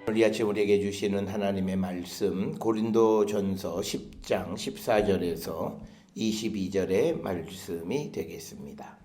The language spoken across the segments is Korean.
우리 아침 우리에게 주시는 하나님의 말씀 고린도전서 10장 14절에서 22절의 말씀이 되겠습니다.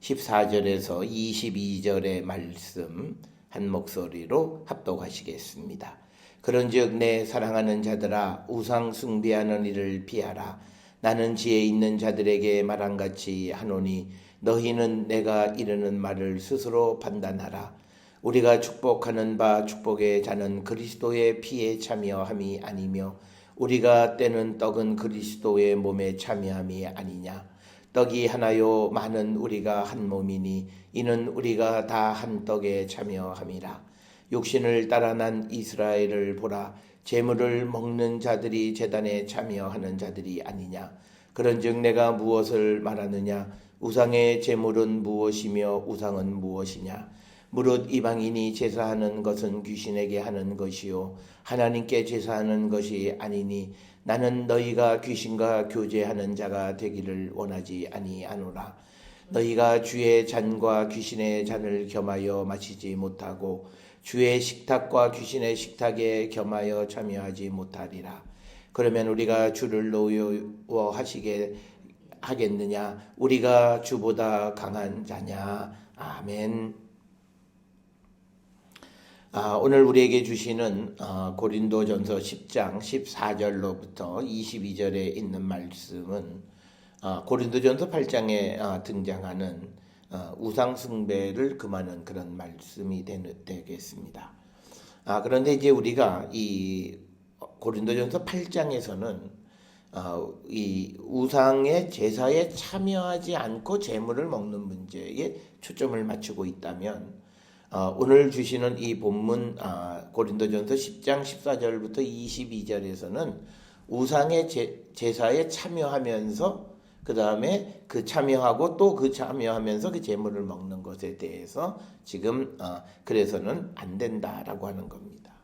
14절에서 22절의 말씀 한 목소리로 합독하시겠습니다. 그런즉 내 사랑하는 자들아 우상 숭배하는 일을 피하라. 나는 지혜 있는 자들에게 말한같이 하노니 너희는 내가 이르는 말을 스스로 판단하라. 우리가 축복하는 바 축복의 자는 그리스도의 피에 참여함이 아니며 우리가 떼는 떡은 그리스도의 몸에 참여함이 아니냐. 떡이 하나요 많은 우리가 한 몸이니 이는 우리가 다 한 떡에 참여함이라. 육신을 따라 난 이스라엘을 보라. 제물을 먹는 자들이 제단에 참여하는 자들이 아니냐. 그런즉 내가 무엇을 말하느냐. 우상의 제물은 무엇이며 우상은 무엇이냐. 무릇 이방인이 제사하는 것은 귀신에게 하는 것이요 하나님께 제사하는 것이 아니니 나는 너희가 귀신과 교제하는 자가 되기를 원하지 아니하노라. 너희가 주의 잔과 귀신의 잔을 겸하여 마시지 못하고 주의 식탁과 귀신의 식탁에 겸하여 참여하지 못하리라. 그러면 우리가 주를 노여워하시게 하겠느냐. 우리가 주보다 강한 자냐. 아멘. 오늘 우리에게 주시는 고린도전서 10장 14절로부터 22절에 있는 말씀은 고린도전서 8장에 등장하는 우상 숭배를 금하는 그런 말씀이 되겠습니다. 그런데 이제 우리가 이 고린도전서 8장에서는 이 우상의 제사에 참여하지 않고 제물을 먹는 문제에 초점을 맞추고 있다면 오늘 주시는 이 본문 고린도전서 10장 14절부터 22절에서는 우상의 제사에 참여하면서 그 다음에 그 참여하고 또 그 참여하면서 그 제물을 먹는 것에 대해서 지금 그래서는 안 된다라고 하는 겁니다.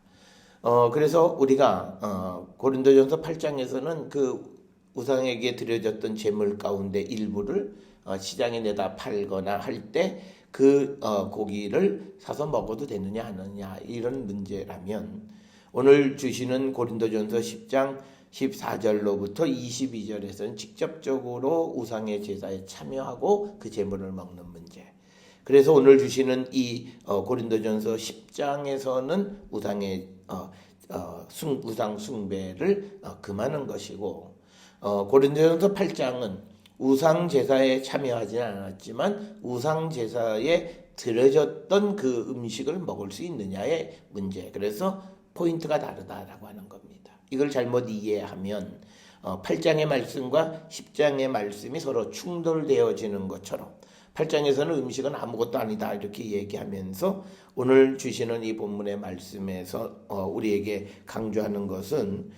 그래서 우리가 고린도전서 8장에서는 그 우상에게 드려졌던 제물 가운데 일부를 시장에 내다 팔거나 할 때 그 고기를 사서 먹어도 되느냐 하느냐 이런 문제라면 오늘 주시는 고린도전서 10장 14절로부터 22절에서는 직접적으로 우상의 제사에 참여하고 그 제물을 먹는 문제. 그래서 오늘 주시는 이 고린도전서 10장에서는 우상의 우상 숭배를 금하는 것이고 고린도전서 8장은 우상 제사에 참여하지는 않았지만 우상 제사에 드려졌던 그 음식을 먹을 수 있느냐의 문제. 그래서 포인트가 다르다라고 하는 겁니다. 이걸 잘못 이해하면 8장의 말씀과 10장의 말씀이 서로 충돌되어지는 것처럼 8장에서는 음식은 아무것도 아니다 이렇게 얘기하면서 오늘 주시는 이 본문의 말씀에서 우리에게 강조하는 것은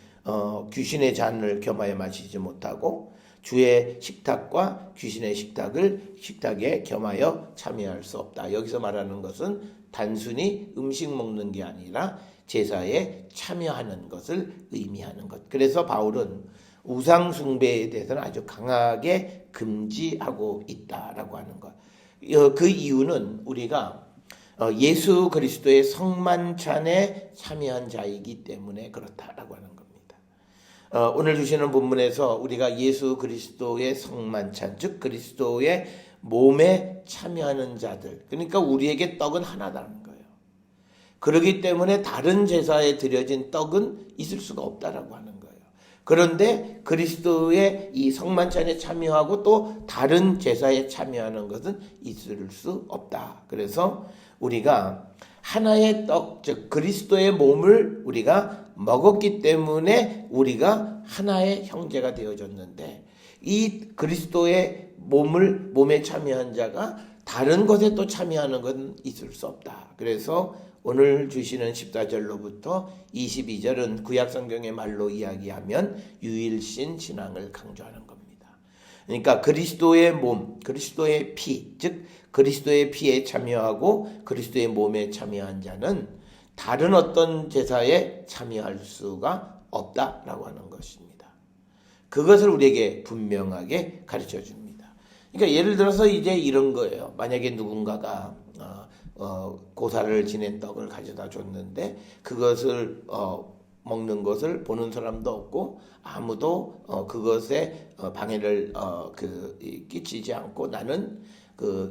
귀신의 잔을 겸하여 마시지 못하고 주의 식탁과 귀신의 식탁에 겸하여 참여할 수 없다. 여기서 말하는 것은 단순히 음식 먹는 게 아니라 제사에 참여하는 것을 의미하는 것. 그래서 바울은 우상 숭배에 대해서는 아주 강하게 금지하고 있다라고 하는 것. 그 이유는 우리가 예수 그리스도의 성만찬에 참여한 자이기 때문에 그렇다라고 하는 겁니다. 오늘 주시는 본문에서 우리가 예수 그리스도의 성만찬, 즉 그리스도의 몸에 참여하는 자들, 그러니까 우리에게 떡은 하나다는 거예요. 그렇기 때문에 다른 제사에 드려진 떡은 있을 수가 없다라고 하는 거예요. 그런데 그리스도의 이 성만찬에 참여하고 또 다른 제사에 참여하는 것은 있을 수 없다. 그래서 우리가 하나의 떡, 즉 그리스도의 몸을 우리가 먹었기 때문에 우리가 하나의 형제가 되어졌는데 이 그리스도의 몸에 참여한 자가 다른 것에 또 참여하는 것은 있을 수 없다. 그래서 오늘 주시는 14절로부터 22절은 구약성경의 말로 이야기하면 유일신 신앙을 강조하는 겁니다. 그러니까 그리스도의 몸, 그리스도의 피, 즉 그리스도의 피에 참여하고 그리스도의 몸에 참여한 자는 다른 어떤 제사에 참여할 수가 없다라고 하는 것입니다. 그것을 우리에게 분명하게 가르쳐 줍니다. 그러니까 예를 들어서 이제 이런 거예요. 만약에 누군가가 고사를 지낸 떡을 가져다 줬는데 그것을 먹는 것을 보는 사람도 없고 아무도 그것에 방해를 끼치지 않고 나는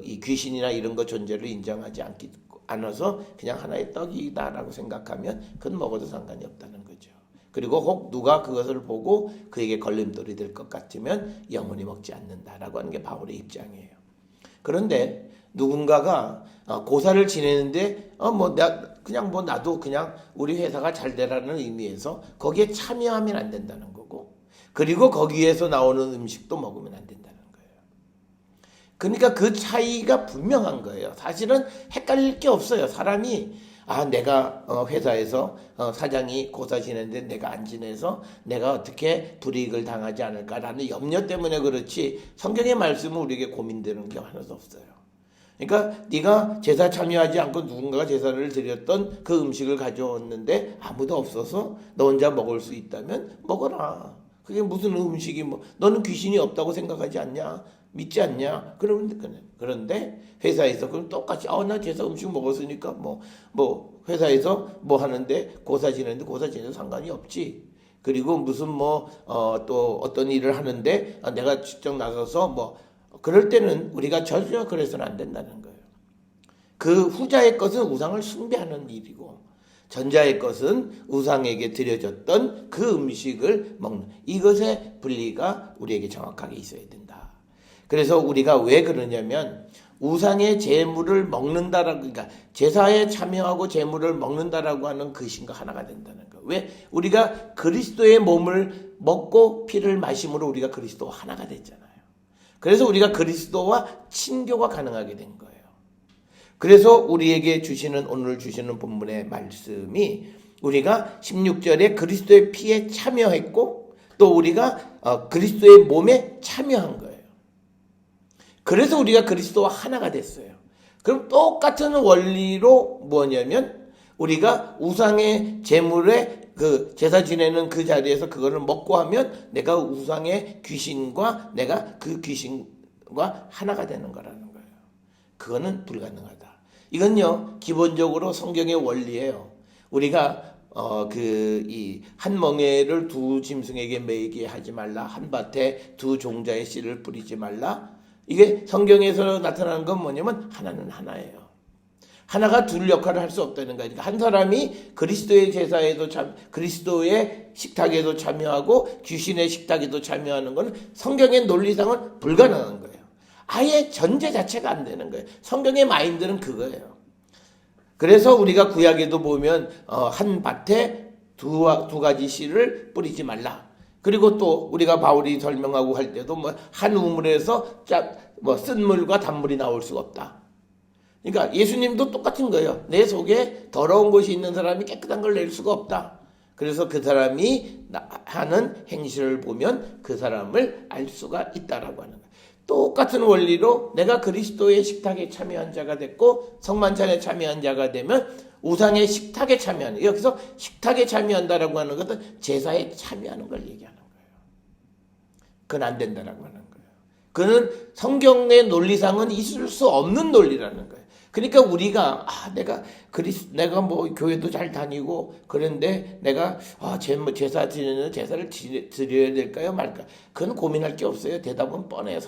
이 귀신이나 이런 것 존재를 인정하지 않아서 그냥 하나의 떡이다라고 생각하면 그건 먹어도 상관이 없다는 거죠. 그리고 혹 누가 그것을 보고 그에게 걸림돌이 될 것 같으면 영원히 먹지 않는다라고 하는 게 바울의 입장이에요. 그런데 누군가가 고사를 지내는데 나도 그냥 우리 회사가 잘 되라는 의미에서 거기에 참여하면 안 된다는 거고, 그리고 거기에서 나오는 음식도 먹으면 안 된다는 거예요. 그러니까 그 차이가 분명한 거예요. 사실은 헷갈릴 게 없어요. 사람이 내가 회사에서 사장이 고사 지내는데 내가 안 지내서 내가 어떻게 불이익을 당하지 않을까라는 염려 때문에 그렇지 성경의 말씀은 우리에게 고민되는 게 하나도 없어요. 그러니까 네가 제사 참여하지 않고 누군가가 제사를 드렸던 그 음식을 가져왔는데 아무도 없어서 너 혼자 먹을 수 있다면 먹어라. 그게 무슨 음식이 너는 귀신이 없다고 생각하지 않냐? 믿지 않냐? 그런데 회사에서 그럼 똑같이 나 제사 음식 먹었으니까 회사에서 하는데 고사 지내도 상관이 없지. 그리고 무슨 또 어떤 일을 하는데 내가 직접 나서서 그럴 때는 우리가 전혀 그래서는 안 된다는 거예요. 그 후자의 것은 우상을 숭배하는 일이고 전자의 것은 우상에게 드려졌던 그 음식을 먹는 이것의 분리가 우리에게 정확하게 있어야 된다. 그래서 우리가 왜 그러냐면 우상의 제물을 먹는다라고, 그러니까 제사에 참여하고 제물을 먹는다라고 하는 그 신과 하나가 된다는 거. 왜? 우리가 그리스도의 몸을 먹고 피를 마심으로 우리가 그리스도와 하나가 됐잖아요. 그래서 우리가 그리스도와 친교가 가능하게 된 거예요. 그래서 우리에게 오늘 주시는 본문의 말씀이 우리가 16절에 그리스도의 피에 참여했고 또 우리가 그리스도의 몸에 참여한 거예요. 그래서 우리가 그리스도와 하나가 됐어요. 그럼 똑같은 원리로 뭐냐면 우리가 우상의 제물에 제사 지내는 그 자리에서 그거를 먹고 하면 내가 우상의 귀신과 내가 그 귀신과 하나가 되는 거라는 거예요. 그거는 불가능하다. 이건요 기본적으로 성경의 원리예요. 우리가 한 멍에를 두 짐승에게 매이게 하지 말라, 한 밭에 두 종자의 씨를 뿌리지 말라. 이게 성경에서 나타나는 건 뭐냐면 하나는 하나예요. 하나가 둘 역할을 할 수 없다는 거니까 한 사람이 그리스도의 제사에도 그리스도의 식탁에도 참여하고 귀신의 식탁에도 참여하는 것은 성경의 논리상은 불가능한 거예요. 아예 전제 자체가 안 되는 거예요. 성경의 마인드는 그거예요. 그래서 우리가 구약에도 보면 한 밭에 두 가지 씨를 뿌리지 말라. 그리고 또 우리가 바울이 설명하고 할 때도 한 우물에서 쓴물과 단물이 나올 수가 없다. 그러니까 예수님도 똑같은 거예요. 내 속에 더러운 것이 있는 사람이 깨끗한 걸 낼 수가 없다. 그래서 그 사람이 하는 행실을 보면 그 사람을 알 수가 있다라고 하는 거예요. 똑같은 원리로 내가 그리스도의 식탁에 참여한 자가 됐고 성만찬에 참여한 자가 되면 우상의 식탁에 참여하는, 여기서 식탁에 참여한다라고 하는 것은 제사에 참여하는 걸 얘기하는 거예요. 그건 안 된다라고 하는 거예요. 그는 성경의 논리상은 있을 수 없는 논리라는 거예요. 그러니까 우리가 내가 교회도 잘 다니고 그런데 내가 제사 지내는 제사를 드려야 될까요 말까? 그건 고민할 게 없어요. 대답은 뻔해요.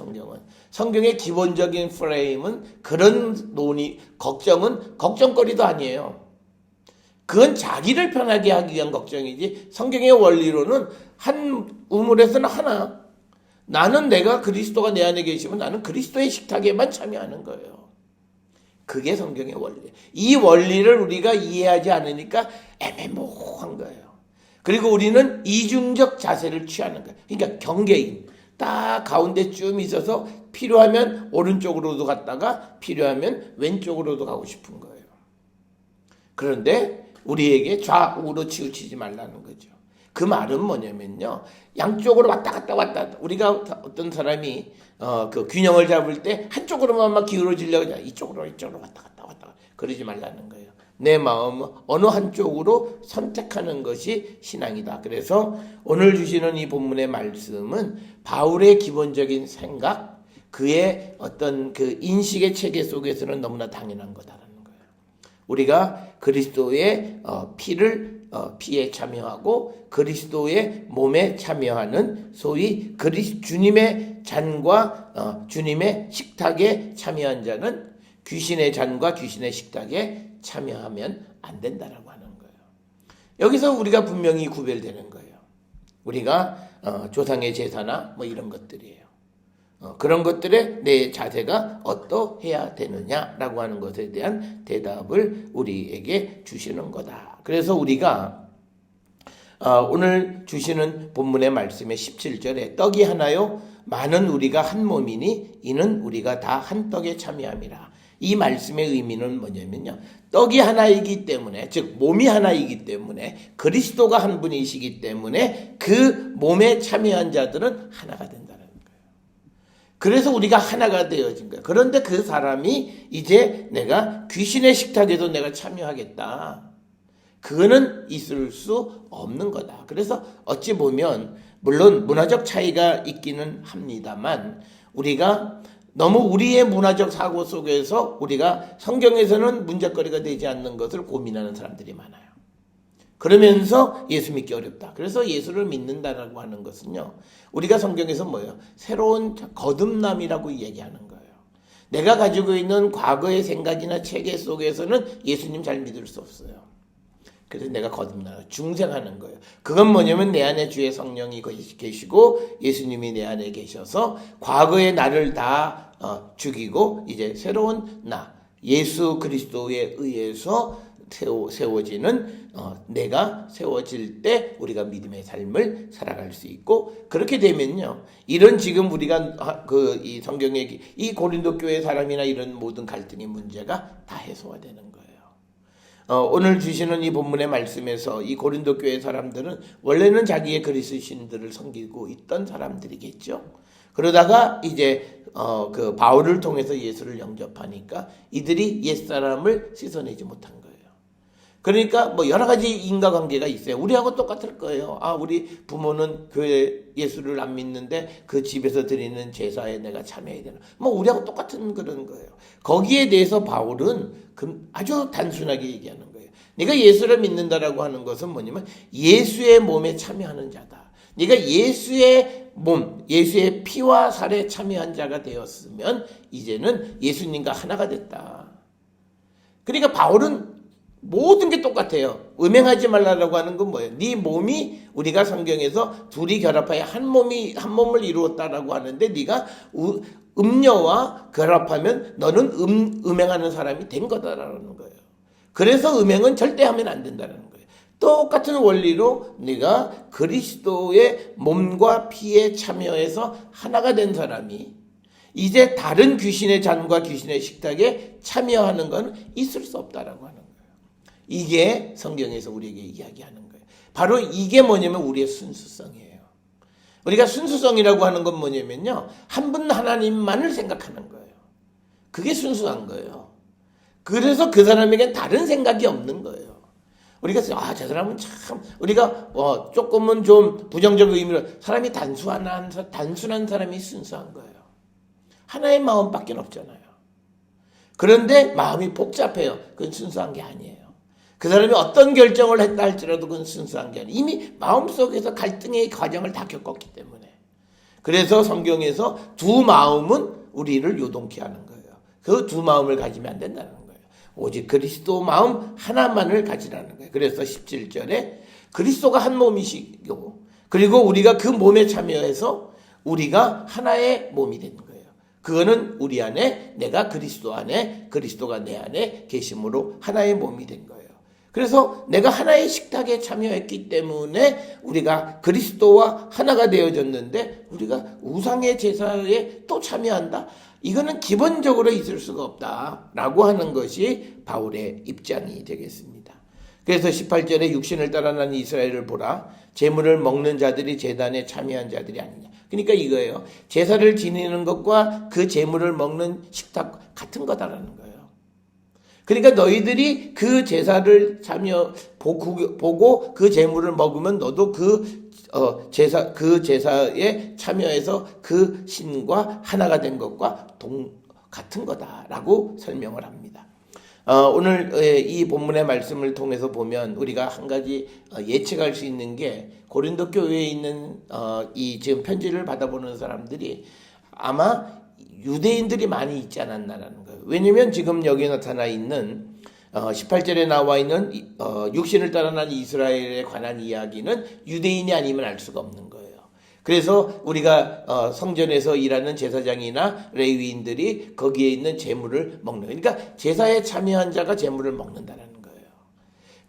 성경의 기본적인 프레임은 그런 걱정은 걱정거리도 아니에요. 그건 자기를 편하게 하기 위한 걱정이지 성경의 원리로는 한 우물에서는 하나, 나는 내가 그리스도가 내 안에 계시면 나는 그리스도의 식탁에만 참여하는 거예요. 그게 성경의 원리. 이 원리를 우리가 이해하지 않으니까 애매모호한 거예요. 그리고 우리는 이중적 자세를 취하는 거예요. 그러니까 경계인. 딱 가운데쯤 있어서 필요하면 오른쪽으로도 갔다가 필요하면 왼쪽으로도 가고 싶은 거예요. 그런데 우리에게 좌우로 치우치지 말라는 거죠. 그 말은 뭐냐면요, 양쪽으로 왔다 갔다 우리가 어떤 사람이 그 균형을 잡을 때 한쪽으로만 막 기울어지려고 하잖아요. 이쪽으로 왔다 갔다 그러지 말라는 거예요. 내 마음은 어느 한쪽으로 선택하는 것이 신앙이다. 그래서 오늘 주시는 이 본문의 말씀은 바울의 기본적인 생각, 그의 어떤 그 인식의 체계 속에서는 너무나 당연한 거다라는 거예요. 우리가 그리스도의 피에 참여하고 그리스도의 몸에 참여하는 소위 주님의 잔과 주님의 식탁에 참여한 자는 귀신의 잔과 귀신의 식탁에 참여하면 안 된다라고 하는 거예요. 여기서 우리가 분명히 구별되는 거예요. 우리가 조상의 제사나 뭐 이런 것들이에요. 그런 것들에 내 자세가 어떠해야 되느냐라고 하는 것에 대한 대답을 우리에게 주시는 거다. 그래서 우리가 오늘 주시는 본문의 말씀의 17절에 떡이 하나요 많은 우리가 한 몸이니 이는 우리가 다 한 떡에 참여함이라. 이 말씀의 의미는 뭐냐면요, 떡이 하나이기 때문에, 즉 몸이 하나이기 때문에, 그리스도가 한 분이시기 때문에 그 몸에 참여한 자들은 하나가 된다는 거예요. 그래서 우리가 하나가 되어진 거예요. 그런데 그 사람이 이제 내가 귀신의 식탁에도 내가 참여하겠다, 그거는 있을 수 없는 거다. 그래서 어찌 보면 물론 문화적 차이가 있기는 합니다만, 우리가 너무 우리의 문화적 사고 속에서 우리가 성경에서는 문제거리가 되지 않는 것을 고민하는 사람들이 많아요. 그러면서 예수 믿기 어렵다. 그래서 예수를 믿는다라고 하는 것은요, 우리가 성경에서 뭐예요? 새로운 거듭남이라고 얘기하는 거예요. 내가 가지고 있는 과거의 생각이나 체계 속에서는 예수님 잘 믿을 수 없어요. 그래서 내가 거듭나요. 중생하는 거예요. 그건 뭐냐면 내 안에 주의 성령이 계시고 예수님이 내 안에 계셔서 과거의 나를 다 죽이고 이제 새로운 나, 예수 그리스도에 의해서 세워지는 내가 세워질 때 우리가 믿음의 삶을 살아갈 수 있고, 그렇게 되면요, 이런 지금 우리가 이 성경의 이 고린도 교회 사람이나 이런 모든 갈등의 문제가 다 해소화되는 거예요. 오늘 주시는 이 본문의 말씀에서 이 고린도 교회 사람들은 원래는 자기의 그리스도 신들을 섬기고 있던 사람들이겠죠. 그러다가 이제 그 바울을 통해서 예수를 영접하니까 이들이 옛사람을 씻어내지 못한 거예요. 그러니까 뭐 여러 가지 인과관계가 있어요. 우리하고 똑같을 거예요. 우리 부모는 교회 예수를 안 믿는데 그 집에서 드리는 제사에 내가 참여해야 되나? 뭐 우리하고 똑같은 그런 거예요. 거기에 대해서 바울은 아주 단순하게 얘기하는 거예요. 네가 예수를 믿는다라고 하는 것은 뭐냐면 예수의 몸에 참여하는 자다. 네가 예수의 몸, 예수의 피와 살에 참여한 자가 되었으면 이제는 예수님과 하나가 됐다. 그러니까 바울은 모든 게 똑같아요. 음행하지 말라고 하는 건 뭐예요? 네 몸이, 우리가 성경에서 둘이 결합하여 한 몸을 이루었다라고 하는데 네가 음녀와 결합하면 너는 음행하는 사람이 된 거다라는 거예요. 그래서 음행은 절대 하면 안 된다는 거예요. 똑같은 원리로 네가 그리스도의 몸과 피에 참여해서 하나가 된 사람이 이제 다른 귀신의 잔과 귀신의 식탁에 참여하는 건 있을 수 없다라고 하는 거예요. 이게 성경에서 우리에게 이야기하는 거예요. 바로 이게 뭐냐면 우리의 순수성이에요. 우리가 순수성이라고 하는 건 뭐냐면요, 한 분 하나님만을 생각하는 거예요. 그게 순수한 거예요. 그래서 그 사람에겐 다른 생각이 없는 거예요. 우리가 저 사람은 참, 우리가 조금은 좀 부정적 의미로 사람이 단순한 사람이 순수한 거예요. 하나의 마음밖에 없잖아요. 그런데 마음이 복잡해요. 그건 순수한 게 아니에요. 그 사람이 어떤 결정을 했다 할지라도 그건 순수한 게 아니에요. 이미 마음속에서 갈등의 과정을 다 겪었기 때문에. 그래서 성경에서 두 마음은 우리를 요동케 하는 거예요. 그 두 마음을 가지면 안 된다는 거예요. 오직 그리스도 마음 하나만을 가지라는 거예요. 그래서 17절에 그리스도가 한 몸이시고 그리고 우리가 그 몸에 참여해서 우리가 하나의 몸이 되는 거예요. 그거는 우리 안에, 내가 그리스도 안에, 그리스도가 내 안에 계심으로 하나의 몸이 된 거예요. 그래서 내가 하나의 식탁에 참여했기 때문에 우리가 그리스도와 하나가 되어졌는데 우리가 우상의 제사에 또 참여한다? 이거는 기본적으로 있을 수가 없다라고 하는 것이 바울의 입장이 되겠습니다. 그래서 18절에 육신을 따라 난 이스라엘을 보라. 제물을 먹는 자들이 제단에 참여한 자들이 아니냐. 그러니까 이거예요. 제사를 지내는 것과 그 제물을 먹는 식탁 같은 거다라는 거예요. 그러니까 너희들이 그 제사를 보고 그 제물을 먹으면 너도 그 제사에 참여해서 그 신과 하나가 된 것과 같은 거다라고 설명을 합니다. 오늘 이 본문의 말씀을 통해서 보면 우리가 한 가지 예측할 수 있는 게 고린도 교회에 있는 이 지금 편지를 받아보는 사람들이 아마 유대인들이 많이 있지 않았나라는 거예요. 왜냐하면 지금 여기 나타나 있는 18절에 나와 있는 육신을 따라 난 이스라엘에 관한 이야기는 유대인이 아니면 알 수가 없는 거예요. 그래서 우리가 성전에서 일하는 제사장이나 레위인들이 거기에 있는 제물을 먹는, 그러니까 제사에 참여한 자가 제물을 먹는다는 거예요.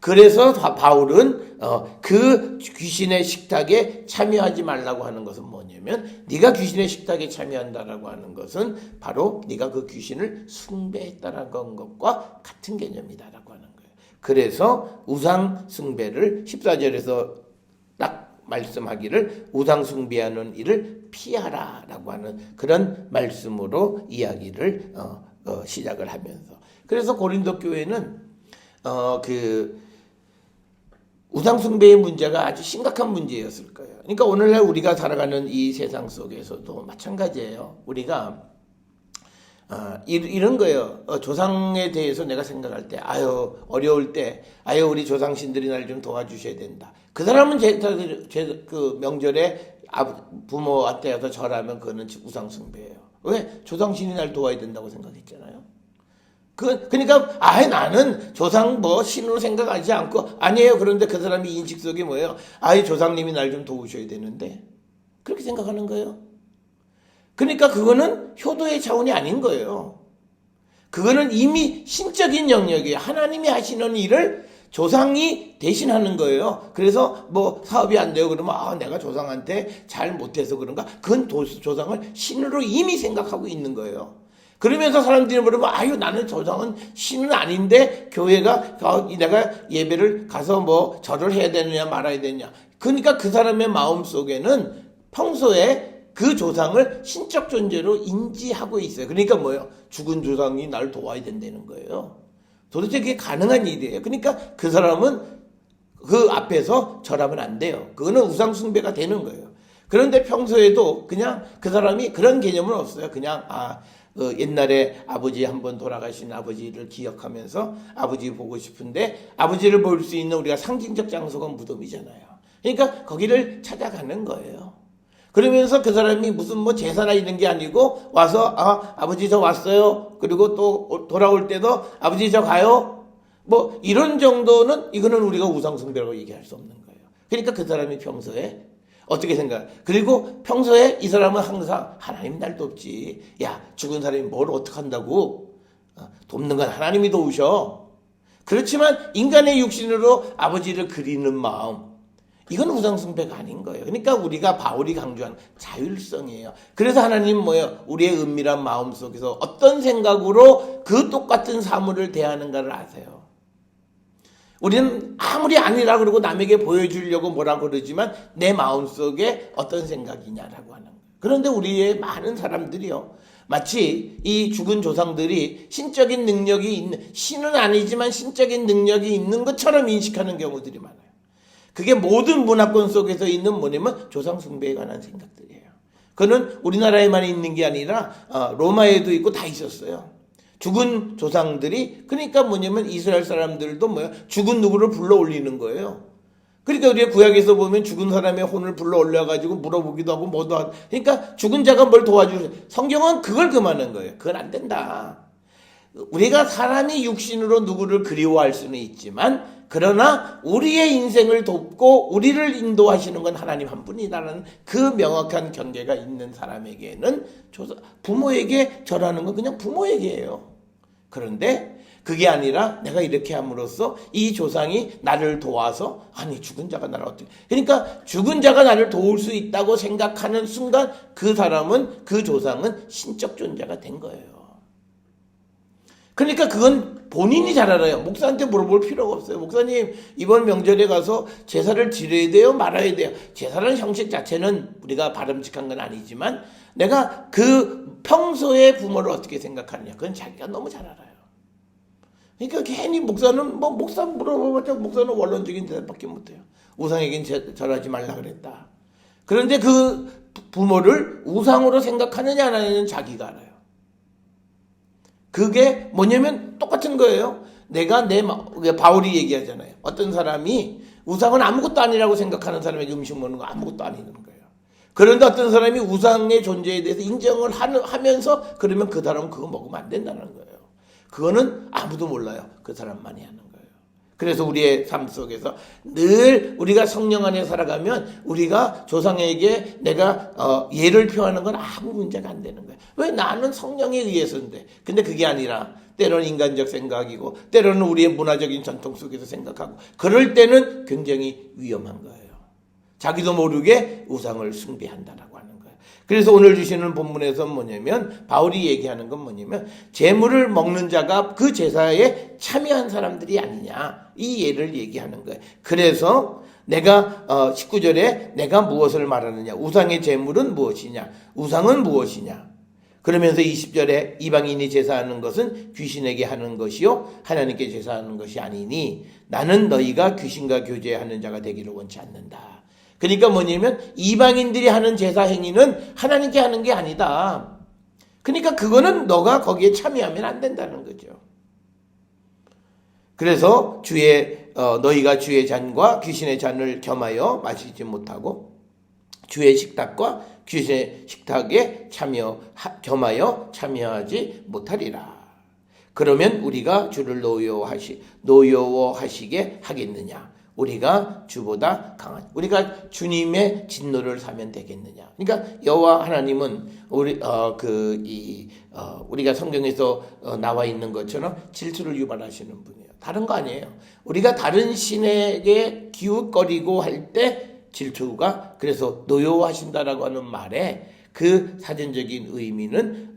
그래서 바울은 그 귀신의 식탁에 참여하지 말라고 하는 것은 뭐냐면, 네가 귀신의 식탁에 참여한다라고 하는 것은 바로 네가 그 귀신을 숭배했다라는 것과 같은 개념이다라고 하는 거예요. 그래서 우상 숭배를 14절에서 딱 말씀하기를 우상 숭배하는 일을 피하라라고 하는 그런 말씀으로 이야기를 시작을 하면서, 그래서 고린도 교회는 그 우상 숭배의 문제가 아주 심각한 문제였을 거예요. 그러니까 오늘날 우리가 살아가는 이 세상 속에서도 마찬가지예요. 우리가 이런 거예요. 조상에 대해서 내가 생각할 때, 어려울 때, 우리 조상신들이 날 좀 도와주셔야 된다. 그 사람은 그 명절에 부모한테 가서 절하면 그거는 우상숭배예요. 왜? 조상신이 날 도와야 된다고 생각했잖아요. 그러니까 나는 조상 신으로 생각하지 않고, 아니에요. 그런데 그 사람이 인식 속에 뭐예요? 조상님이 날 좀 도우셔야 되는데, 그렇게 생각하는 거예요. 그러니까 그거는 효도의 차원이 아닌 거예요. 그거는 이미 신적인 영역이에요. 하나님이 하시는 일을 조상이 대신하는 거예요. 그래서 사업이 안 돼요. 그러면 내가 조상한테 잘 못해서 그런가? 그건 조상을 신으로 이미 생각하고 있는 거예요. 그러면서 사람들이 물으면 나는 조상은 신은 아닌데 교회가 내가 예배를 가서 절을 해야 되느냐 말아야 되느냐. 그러니까 그 사람의 마음속에는 평소에 그 조상을 신적 존재로 인지하고 있어요. 그러니까 뭐예요? 죽은 조상이 날 도와야 된다는 거예요. 도대체 그게 가능한 일이에요. 그러니까 그 사람은 그 앞에서 절하면 안 돼요. 그거는 우상숭배가 되는 거예요. 그런데 평소에도 그냥 그 사람이 그런 개념은 없어요. 그냥 옛날에 아버지 한번 돌아가신 아버지를 기억하면서 아버지 보고 싶은데, 아버지를 볼 수 있는 우리가 상징적 장소가 무덤이잖아요. 그러니까 거기를 찾아가는 거예요. 그러면서 그 사람이 무슨 제사나 이런 게 아니고 와서 아버지 저 왔어요. 그리고 또 돌아올 때도 아버지 저 가요. 이런 정도는, 이거는 우리가 우상숭배라고 얘기할 수 없는 거예요. 그러니까 그 사람이 평소에 어떻게 생각해? 그리고 평소에 이 사람은 항상 하나님 날 돕지. 죽은 사람이 뭘 어떡한다고? 돕는 건 하나님이 도우셔. 그렇지만 인간의 육신으로 아버지를 그리는 마음, 이건 우상숭배가 아닌 거예요. 그러니까 우리가 바울이 강조한 자율성이에요. 그래서 하나님 우리의 은밀한 마음 속에서 어떤 생각으로 그 똑같은 사물을 대하는가를 아세요. 우리는 아무리 아니라 그러고 남에게 보여주려고 뭐라고 그러지만 내 마음속에 어떤 생각이냐라고 하는 거예요. 그런데 우리의 많은 사람들이요, 마치 이 죽은 조상들이 신적인 능력이 있는, 신은 아니지만 신적인 능력이 있는 것처럼 인식하는 경우들이 많아요. 그게 모든 문화권 속에서 있는 뭐냐면 조상 숭배에 관한 생각들이에요. 그거는 우리나라에만 있는 게 아니라 로마에도 있고 다 있었어요. 죽은 조상들이, 그러니까 뭐냐면 이스라엘 사람들도 죽은 누구를 불러 올리는 거예요. 그러니까 우리가 구약에서 보면 죽은 사람의 혼을 불러 올려가지고 물어보기도 하고 뭐도 하고, 그러니까 죽은 자가 뭘 도와주세요. 성경은 그걸 금하는 거예요. 그건 안 된다. 우리가 사람이 육신으로 누구를 그리워할 수는 있지만, 그러나 우리의 인생을 돕고 우리를 인도하시는 건 하나님 한 분이라는 그 명확한 경계가 있는 사람에게는 부모에게 절하는 건 그냥 부모에게예요. 그런데 그게 아니라 내가 이렇게 함으로써 이 조상이 나를 도와서, 죽은 자가 나를 어떻게, 그러니까 죽은 자가 나를 도울 수 있다고 생각하는 순간 그 사람은, 그 조상은 신적 존재가 된 거예요. 그러니까 그건 본인이 잘 알아요. 목사한테 물어볼 필요가 없어요. 목사님, 이번 명절에 가서 제사를 지려야 돼요? 말아야 돼요? 제사라는 형식 자체는 우리가 바람직한 건 아니지만, 내가 그 평소에 부모를 어떻게 생각하느냐, 그건 자기가 너무 잘 알아요. 그러니까 괜히 목사는 목사 물어봐봤자 목사는 원론적인 대답밖에 못해요. 우상에겐 절하지 말라 그랬다. 그런데 그 부모를 우상으로 생각하느냐 안 하느냐는 자기가 알아요. 그게 뭐냐면 똑같은 거예요. 바울이 얘기하잖아요. 어떤 사람이 우상은 아무것도 아니라고 생각하는 사람에게 음식 먹는 거 아무것도 아니라는 거예요. 그런데 어떤 사람이 우상의 존재에 대해서 인정을 하면서 그러면 그 사람은 그거 먹으면 안 된다는 거예요. 그거는 아무도 몰라요. 그 사람만이 하는 거예요. 그래서 우리의 삶 속에서 늘 우리가 성령 안에 살아가면 우리가 조상에게 내가 예를 표하는 건 아무 문제가 안 되는 거예요. 왜? 나는 성령에 의해서인데. 근데 그게 아니라 때로는 인간적 생각이고 때로는 우리의 문화적인 전통 속에서 생각하고 그럴 때는 굉장히 위험한 거예요. 자기도 모르게 우상을 숭배한다라고 하는 거예요. 그래서 오늘 주시는 본문에서 뭐냐면 바울이 얘기하는 건 뭐냐면 제물을 먹는 자가 그 제사에 참여한 사람들이 아니냐 이 예를 얘기하는 거예요. 그래서 내가 19절에 내가 무엇을 말하느냐 우상의 제물은 무엇이냐 우상은 무엇이냐 그러면서 20절에 이방인이 제사하는 것은 귀신에게 하는 것이요 하나님께 제사하는 것이 아니니 나는 너희가 귀신과 교제하는 자가 되기를 원치 않는다. 그러니까 뭐냐면 이방인들이 하는 제사 행위는 하나님께 하는 게 아니다. 그러니까 그거는 너가 거기에 참여하면 안 된다는 거죠. 그래서 너희가 주의 잔과 귀신의 잔을 겸하여 마시지 못하고 주의 식탁과 귀신의 식탁에 겸하여 참여하지 못하리라. 그러면 우리가 주를 노여워하시게 하겠느냐? 우리가 주보다 강한 우리가 주님의 진노를 사면 되겠느냐? 그러니까 여호와 하나님은 우리가 성경에서 나와 있는 것처럼 질투를 유발하시는 분이에요. 다른 거 아니에요. 우리가 다른 신에게 기웃거리고 할 때 질투가 그래서 노여워하신다라고 하는 말에 그 사전적인 의미는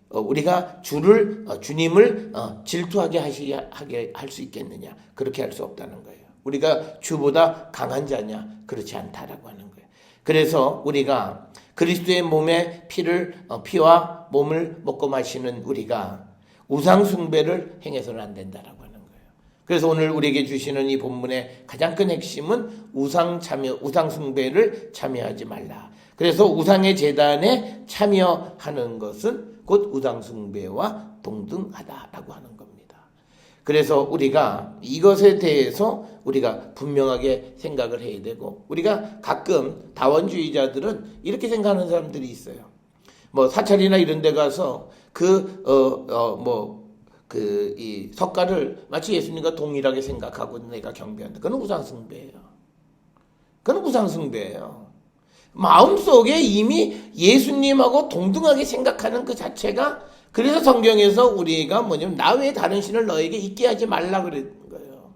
우리가 주님을 질투하게 할 수 있겠느냐? 그렇게 할 수 없다는 거예요. 우리가 주보다 강한 자냐? 그렇지 않다라고 하는 거예요. 그래서 우리가 그리스도의 몸의 피와 몸을 먹고 마시는 우리가 우상 숭배를 행해서는 안 된다라고 하는 거예요. 그래서 오늘 우리에게 주시는 이 본문의 가장 큰 핵심은 우상 숭배를 참여하지 말라. 그래서 우상의 제단에 참여하는 것은 곧 우상 숭배와 동등하다라고 하는 겁니다. 그래서 우리가 이것에 대해서 우리가 분명하게 생각을 해야 되고 우리가 가끔 다원주의자들은 이렇게 생각하는 사람들이 있어요. 뭐 사찰이나 이런 데 가서 이 석가를 마치 예수님과 동일하게 생각하고 내가 경배한다. 그건 우상숭배예요. 그건 우상숭배예요. 마음속에 이미 예수님하고 동등하게 생각하는 그 자체가 그래서 성경에서 우리가 뭐냐면 나 외에 다른 신을 너에게 있게 하지 말라 그랬는 거예요.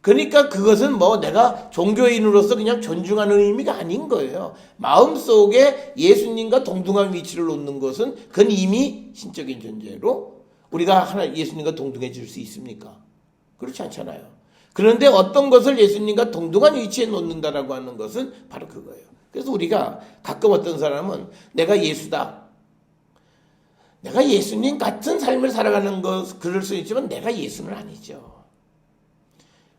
그러니까 그것은 내가 종교인으로서 그냥 존중하는 의미가 아닌 거예요. 마음속에 예수님과 동등한 위치를 놓는 것은 그건 이미 신적인 존재로 우리가 예수님과 동등해질 수 있습니까? 그렇지 않잖아요. 그런데 어떤 것을 예수님과 동등한 위치에 놓는다라고 하는 것은 바로 그거예요. 그래서 우리가 가끔 어떤 사람은 내가 예수다. 내가 예수님 같은 삶을 살아가는 것 그럴 수 있지만 내가 예수는 아니죠.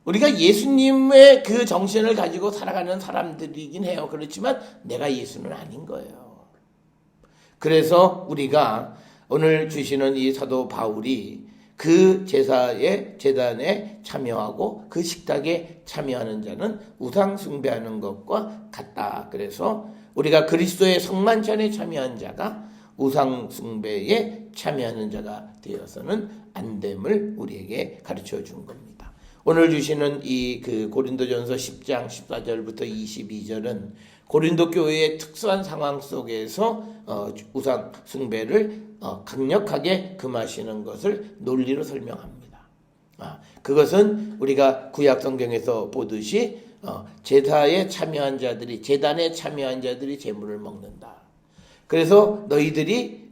우리가 예수님의 그 정신을 가지고 살아가는 사람들이긴 해요. 그렇지만 내가 예수는 아닌 거예요. 그래서 우리가 오늘 주시는 이 사도 바울이 그 제단에 참여하고 그 식탁에 참여하는 자는 우상 숭배하는 것과 같다. 그래서 우리가 그리스도의 성만찬에 참여한 자가 우상 숭배에 참여하는 자가 되어서는 안 됨을 우리에게 가르쳐 준 겁니다. 오늘 주시는 이 고린도전서 10장 14절부터 22절은 고린도 교회의 특수한 상황 속에서 우상 숭배를 강력하게 금하시는 것을 논리로 설명합니다. 그것은 우리가 구약 성경에서 보듯이 제단에 참여한 자들이 제물을 먹는다. 그래서 너희들이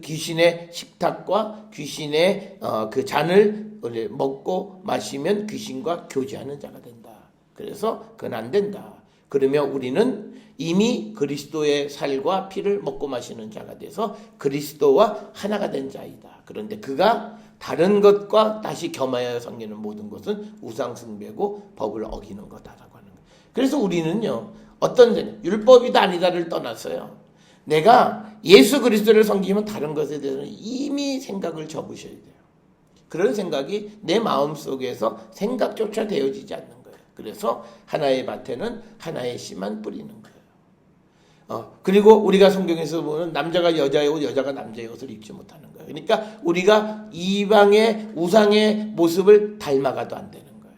귀신의 식탁과 귀신의 그 잔을 먹고 마시면 귀신과 교제하는 자가 된다. 그래서 그건 안 된다. 그러면 우리는 이미 그리스도의 살과 피를 먹고 마시는 자가 돼서 그리스도와 하나가 된 자이다. 그런데 그가 다른 것과 다시 겸하여 섬기는 모든 것은 우상 숭배고 법을 어기는 거다라고 하는 거예요. 그래서 우리는요 어떤 율법이다 아니다를 떠났어요. 내가 예수 그리스도를 섬기면 다른 것에 대해서는 이미 생각을 접으셔야 돼요. 그런 생각이 내 마음속에서 생각조차 되어지지 않는 거예요. 그래서 하나의 밭에는 하나의 씨만 뿌리는 거예요. 그리고 우리가 성경에서 보면 남자가 여자의 옷, 여자가 남자의 옷을 입지 못하는 거예요. 그러니까 우리가 이방의 우상의 모습을 닮아가도 안 되는 거예요.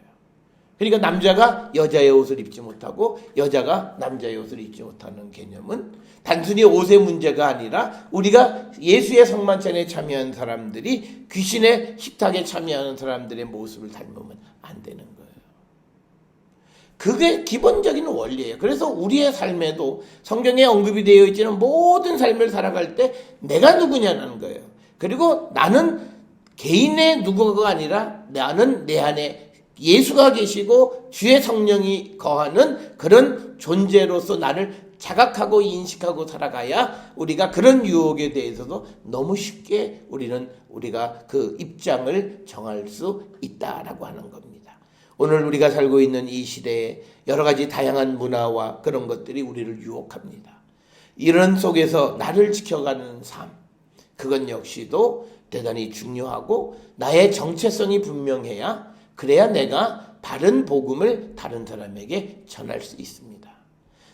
그러니까 남자가 여자의 옷을 입지 못하고 여자가 남자의 옷을 입지 못하는 개념은 단순히 옷의 문제가 아니라 우리가 예수의 성만찬에 참여한 사람들이 귀신의 식탁에 참여하는 사람들의 모습을 닮으면 안 되는 거예요. 그게 기본적인 원리예요. 그래서 우리의 삶에도 성경에 언급이 되어 있지는 모든 삶을 살아갈 때 내가 누구냐는 거예요. 그리고 나는 개인의 누구가 아니라 나는 내 안에 예수가 계시고 주의 성령이 거하는 그런 존재로서 나를 자각하고 인식하고 살아가야 우리가 그런 유혹에 대해서도 너무 쉽게 우리가 그 입장을 정할 수 있다라고 하는 겁니다. 오늘 우리가 살고 있는 이 시대에 여러 가지 다양한 문화와 그런 것들이 우리를 유혹합니다. 이런 속에서 나를 지켜가는 삶, 그건 역시도 대단히 중요하고 나의 정체성이 분명해야 그래야 내가 바른 복음을 다른 사람에게 전할 수 있습니다.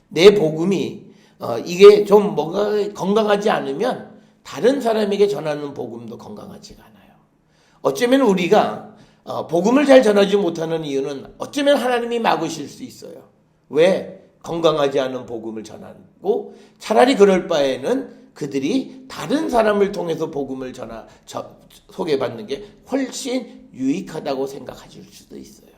내 복음이 이게 좀 뭔가 건강하지 않으면 다른 사람에게 전하는 복음도 건강하지가 않아요. 어쩌면 우리가 복음을 잘 전하지 못하는 이유는 어쩌면 하나님이 막으실 수 있어요. 왜? 건강하지 않은 복음을 전하고 차라리 그럴 바에는 그들이 다른 사람을 통해서 복음을 소개받는 게 훨씬 유익하다고 생각하실 수도 있어요.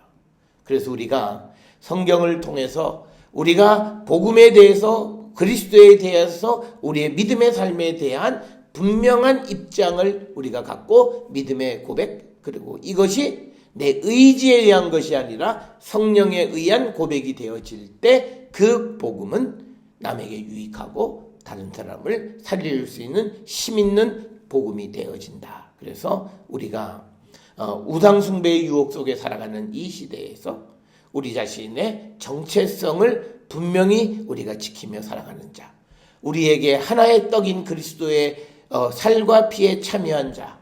그래서 우리가 성경을 통해서 우리가 복음에 대해서 그리스도에 대해서 우리의 믿음의 삶에 대한 분명한 입장을 우리가 갖고 믿음의 고백, 그리고 이것이 내 의지에 의한 것이 아니라 성령에 의한 고백이 되어질 때 그 복음은 남에게 유익하고 다른 사람을 살릴 수 있는 힘 있는 복음이 되어진다. 그래서 우리가 우상 숭배의 유혹 속에 살아가는 이 시대에서 우리 자신의 정체성을 분명히 우리가 지키며 살아가는 자, 우리에게 하나의 떡인 그리스도의 살과 피에 참여한 자,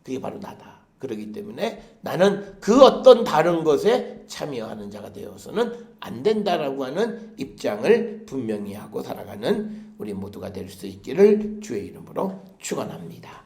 그게 바로 나다. 그렇기 때문에 나는 그 어떤 다른 것에 참여하는 자가 되어서는 안 된다라고 하는 입장을 분명히 하고 살아가는 우리 모두가 될 수 있기를 주의 이름으로 축원합니다.